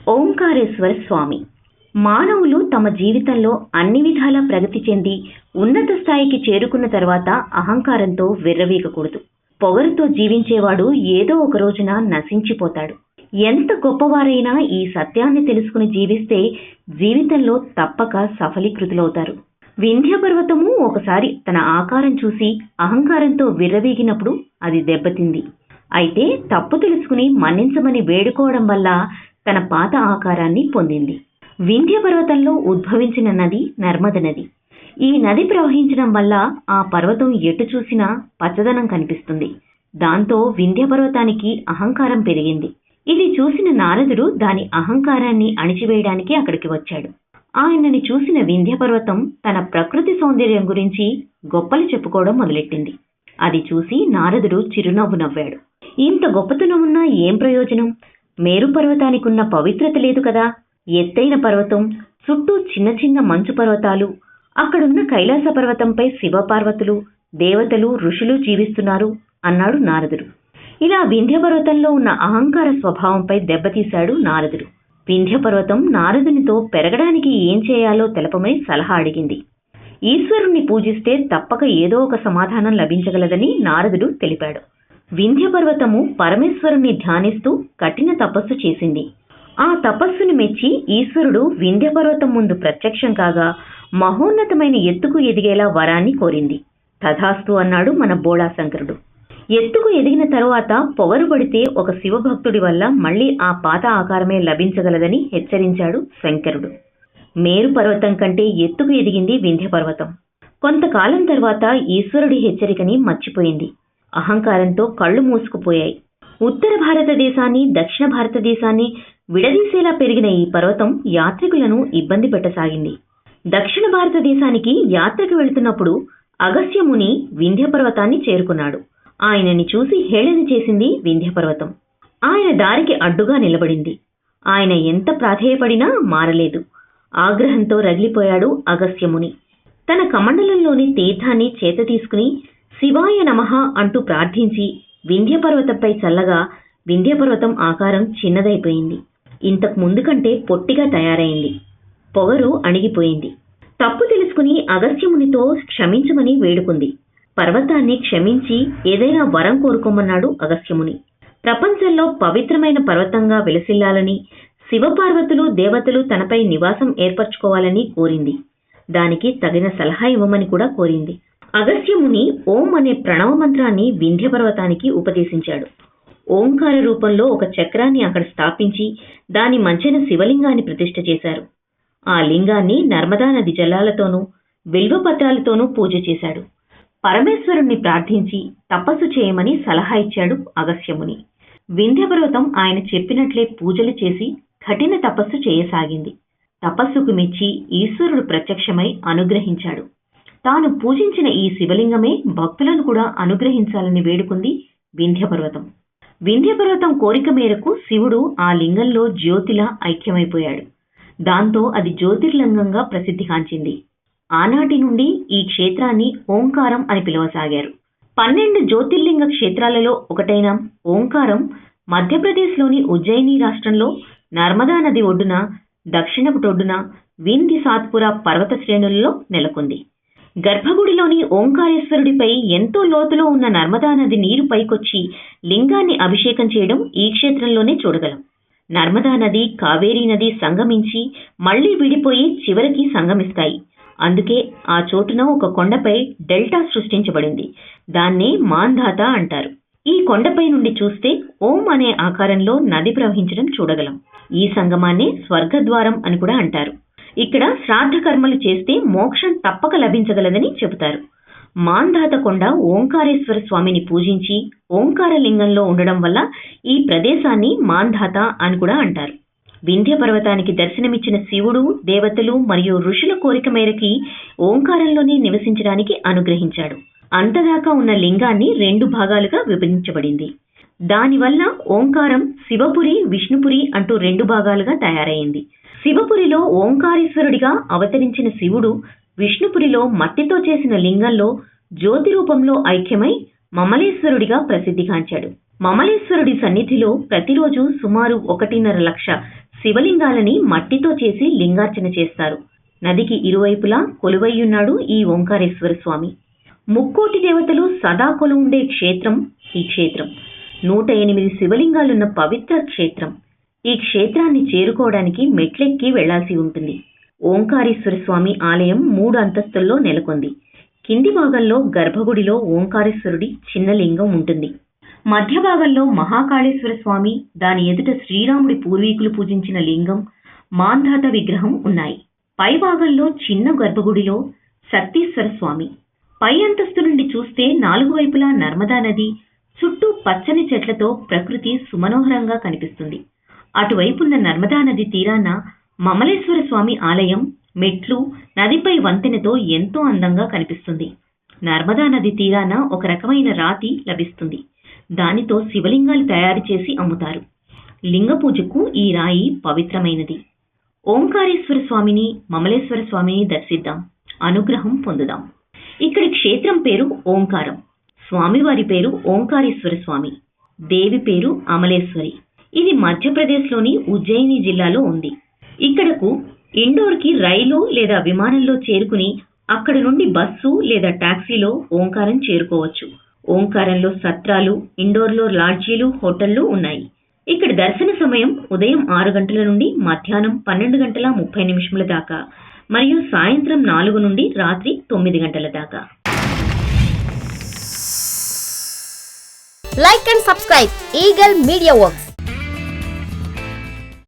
ఓంకారేశ్వర స్వామి మానవులు తమ జీవితంలో అన్ని విధాలా ప్రగతి చెంది ఉన్నత స్థాయికి చేరుకున్న తర్వాత అహంకారంతో విర్రవీగకూడదు. పొగరుతో జీవించేవాడు ఏదో ఒక రోజున నశించిపోతాడు. ఎంత గొప్పవారైనా ఈ సత్యాన్ని తెలుసుకుని జీవిస్తే జీవితంలో తప్పక సఫలీకృతులవుతారు. వింధ్య పర్వతము ఒకసారి తన ఆకారం చూసి అహంకారంతో విర్రవీగినప్పుడు అది దెబ్బతింది. అయితే తప్పు తెలుసుకుని మన్నించమని వేడుకోవడం వల్ల తన పాత ఆకారాన్ని పొందింది. వింధ్య పర్వతంలో ఉద్భవించిన నది నర్మద నది. ఈ నది ప్రవహించడం వల్ల ఆ పర్వతం ఎటు చూసినా పచ్చదనం కనిపిస్తుంది. దాంతో వింధ్య పర్వతానికి అహంకారం పెరిగింది. ఇది చూసిన నారదుడు దాని అహంకారాన్ని అణిచివేయడానికి అక్కడికి వచ్చాడు. ఆయనని చూసిన వింధ్య పర్వతం తన ప్రకృతి సౌందర్యం గురించి గొప్పలు చెప్పుకోవడం మొదలెట్టింది. అది చూసి నారదుడు చిరునవ్వు నవ్వాడు. ఇంత గొప్పతనమున్నా ఏం ప్రయోజనం? మేరు పర్వతానికున్న పవిత్రత లేదు కదా. ఎత్తైన పర్వతం, చుట్టూ చిన్న చిన్న మంచు పర్వతాలు, అక్కడున్న కైలాస పర్వతంపై శివపార్వతులు, దేవతలు, ఋషులు జీవిస్తున్నారు అన్నాడు నారదుడు. ఇలా వింధ్య పర్వతంలో ఉన్న అహంకార స్వభావంపై దెబ్బతీశాడు నారదుడు. వింధ్య పర్వతం నారదునితో పెరగడానికి ఏం చేయాలో తెలపమని సలహా అడిగింది. ఈశ్వరుణ్ణి పూజిస్తే తప్పక ఏదో ఒక సమాధానం లభించగలదని నారదుడు తెలిపాడు. వింధ్య పర్వతము పరమేశ్వరుణ్ణి ధ్యానిస్తూ కఠిన తపస్సు చేసింది. ఆ తపస్సును మెచ్చి ఈశ్వరుడు వింధ్య పర్వతం ముందు ప్రత్యక్షం కాగా మహోన్నతమైన ఎత్తుకు ఎదిగేలా వరాన్ని కోరింది. తథాస్తు అన్నాడు మన బోళాశంకరుడు. ఎత్తుకు ఎదిగిన తరువాత పొగరుపడితే ఒక శివభక్తుడి వల్ల మళ్లీ ఆ పాత ఆకారమే లభించగలదని హెచ్చరించాడు శంకరుడు. మేరు పర్వతం కంటే ఎత్తుకు ఎదిగింది వింధ్య పర్వతం. కొంతకాలం తర్వాత ఈశ్వరుడి హెచ్చరికని మర్చిపోయింది. అహంకారంతో కళ్ళు మూసుకుపోయాయి. ఉత్తర భారతదేశాన్ని, దక్షిణ భారతదేశాన్ని విడదీసేలా పెరిగిన ఈ పర్వతం యాత్రికులను ఇబ్బంది పెట్టసాగింది. దక్షిణ భారతదేశానికి యాత్రకు వెళుతున్నప్పుడు అగస్త్య ముని వింధ్య పర్వతాన్ని చేరుకున్నాడు. ఆయనని చూసి హేళన చేసింది వింధ్య పర్వతం. ఆయన దారికి అడ్డుగా నిలబడింది. ఆయన ఎంత ప్రాధేయపడినా మారలేదు. ఆగ్రహంతో రగిలిపోయాడు అగస్త్యముని. తన కమండలంలోని తీర్థాన్ని చేత తీసుకుని శివాయ నమః అంటూ ప్రార్థించి వింధ్య పర్వతంపై చల్లగా వింధ్య పర్వతం ఆకారం చిన్నదైపోయింది. ఇంతకు ముందు కంటే పొట్టిగా తయారైంది. పొగరు అణిగిపోయింది. తప్పు తెలుసుకుని అగస్త్యమునితో క్షమించమని వేడుకుంది. పర్వతాన్ని క్షమించి ఏదైనా వరం కోరుకోమన్నాడు అగస్త్యముని. ప్రపంచంలో పవిత్రమైన పర్వతంగా విలసిల్లాలని, శివపార్వతులు, దేవతలు తనపై నివాసం ఏర్పరచుకోవాలని కోరింది. దానికి తగిన సలహా ఇవ్వమని కూడా కోరింది. అగస్త్యముని ఓం అనే ప్రణవ మంత్రాన్ని వింధ్య పర్వతానికి ఉపదేశించాడు. ఓంకార రూపంలో ఒక చక్రాన్ని అక్కడ స్థాపించి దాని మధ్యన శివలింగాన్ని ప్రతిష్ఠ చేశారు. ఆ లింగాన్ని నర్మదా నది జలాలతోనూ బిల్వపత్రాలతోనూ పూజ చేశాడు. పరమేశ్వరుణ్ణి ప్రార్థించి తపస్సు చేయమని సలహా ఇచ్చాడు అగస్త్యముని. వింధ్య పర్వతం ఆయన చెప్పినట్లే పూజలు చేసి కఠిన తపస్సు చేయసాగింది. తపస్సుకు మెచ్చి ఈశ్వరుడు ప్రత్యక్షమై అనుగ్రహించాడు. తాను పూజించిన ఈ శివలింగమే భక్తులను కూడా అనుగ్రహించాలని వేడుకుంది వింధ్య పర్వతం. వింధ్య పర్వతం కోరిక మేరకు శివుడు ఆ లింగంలో జ్యోతిలా ఐక్యమైపోయాడు. దాంతో అది జ్యోతిర్లింగంగా ప్రసిద్ధిగాంచింది. ఆనాటి నుండి ఈ క్షేత్రాన్ని ఓంకారం అని పిలవసాగారు. 12 జ్యోతిర్లింగ క్షేత్రాలలో ఒకటైన ఓంకారం మధ్యప్రదేశ్లోని ఉజ్జయిని రాష్ట్రంలో నర్మదా నది ఒడ్డున దక్షిణపు టొడ్డున వింధ్య సాత్పురా పర్వత శ్రేణులలో నెలకొంది. గర్భగుడిలోని ఓంకారేశ్వరుడిపై ఎంతో లోతులో ఉన్న నర్మదా నది నీరు పైకొచ్చి లింగాన్ని అభిషేకం చేయడం ఈ క్షేత్రంలోనే చూడగలం. నర్మదా నది, కావేరీ నది సంగమించి మళ్లీ విడిపోయి చివరికి సంగమిస్తాయి. అందుకే ఆ చోటున ఒక కొండపై డెల్టా సృష్టించబడింది. దాన్నే మాంధాత అంటారు. ఈ కొండపై నుండి చూస్తే ఓం అనే ఆకారంలో నది ప్రవహించడం చూడగలం. ఈ సంగమాన్నే స్వర్గద్వారం అని కూడా అంటారు. ఇక్కడ శ్రాద్ధ కర్మలు చేస్తే మోక్షం తప్పక లభించగలదని చెబుతారు. మాంధాత కొండ ఓంకారేశ్వర స్వామిని పూజించి ఓంకార లింగంలో ఉండడం వల్ల ఈ ప్రదేశాన్ని మాంధాత అని కూడా అంటారు. వింధ్య పర్వతానికి దర్శనమిచ్చిన శివుడు, దేవతలు మరియు ఋషుల కోరిక మేరకి ఓంకారంలోనే నివసించడానికి అనుగ్రహించాడు. అంతదాకా ఉన్న లింగాన్ని 2 భాగాలుగా విభజించబడింది. దానివల్ల ఓంకారం శివపురి, విష్ణుపురి అంటూ 2 భాగాలుగా తయారైంది. శివపురిలో ఓంకారేశ్వరుడిగా అవతరించిన శివుడు విష్ణుపురిలో మట్టితో చేసిన లింగంలో జ్యోతి రూపంలో ఐక్యమై మమలేశ్వరుడిగా ప్రసిద్ధిగాంచాడు. మమలేశ్వరుడి సన్నిధిలో ప్రతిరోజు సుమారు 1.5 లక్ష శివలింగాలని మట్టితో చేసి లింగార్చన చేస్తారు. నదికి ఇరువైపులా కొలువయ్యున్నాడు ఈ ఓంకారేశ్వర స్వామి. ముక్కోటి దేవతలు సదా కొలువుండే క్షేత్రం ఈ క్షేత్రం. 108 శివలింగాలున్న పవిత్ర క్షేత్రం. ఈ క్షేత్రాన్ని చేరుకోవడానికి మెట్లెక్కి వెళ్లాల్సి ఉంటుంది. ఓంకారేశ్వర స్వామి ఆలయం 3 అంతస్తుల్లో నెలకొంది. కింది భాగంలో గర్భగుడిలో ఓంకారేశ్వరుడి చిన్న లింగం ఉంటుంది. మధ్య భాగంలో మహాకాళేశ్వర స్వామి, దాని ఎదుట శ్రీరాముడి పూర్వీకులు పూజించిన లింగం, మాంధాత విగ్రహం ఉన్నాయి. పై భాగంలో చిన్న గర్భగుడిలో సత్తీశ్వర స్వామి. పై అంతస్తు నుండి చూస్తే 4 వైపులా నర్మదా నది, చుట్టూ పచ్చని చెట్లతో ప్రకృతి సుమనోహరంగా కనిపిస్తుంది. అటువైపున్న నర్మదా నది తీరాన మమలేశ్వర స్వామి ఆలయం, మెట్లు, నదిపై వంతెనతో ఎంతో అందంగా కనిపిస్తుంది. నర్మదా నది తీరాన ఒక రకమైన రాతి లభిస్తుంది. దానితో శివలింగాలు తయారు చేసి అమ్ముతారు. లింగ పూజకు ఈ రాయి పవిత్రమైనది. ఓంకారేశ్వర స్వామిని, మమలేశ్వర స్వామిని దర్శిద్దాం, అనుగ్రహం పొందుదాం. ఇక్కడి క్షేత్రం పేరు ఓంకారం. స్వామివారి పేరు ఓంకారేశ్వర స్వామి, దేవి పేరు అమలేశ్వరి. ఇది మధ్యప్రదేశ్లోని ఉజ్జయిని జిల్లాలో ఉంది. ఇక్కడకు ఇండోర్కి రైలు లేదా విమానంలో చేరుకుని అక్కడి నుండి బస్సు లేదా టాక్సీలో ఓంకారం చేరుకోవచ్చు. ఓంకారంలో సత్రాలు, ఇండోర్లో లాడ్జీలు, హోటళ్లు ఉన్నాయి. ఇక్కడ దర్శన సమయం ఉదయం 6 గంటల నుండి మధ్యాహ్నం 12:30 దాకా మరియు సాయంత్రం 4 నుండి రాత్రి 9 గంటల దాకా. Like and subscribe Eagle Media Works.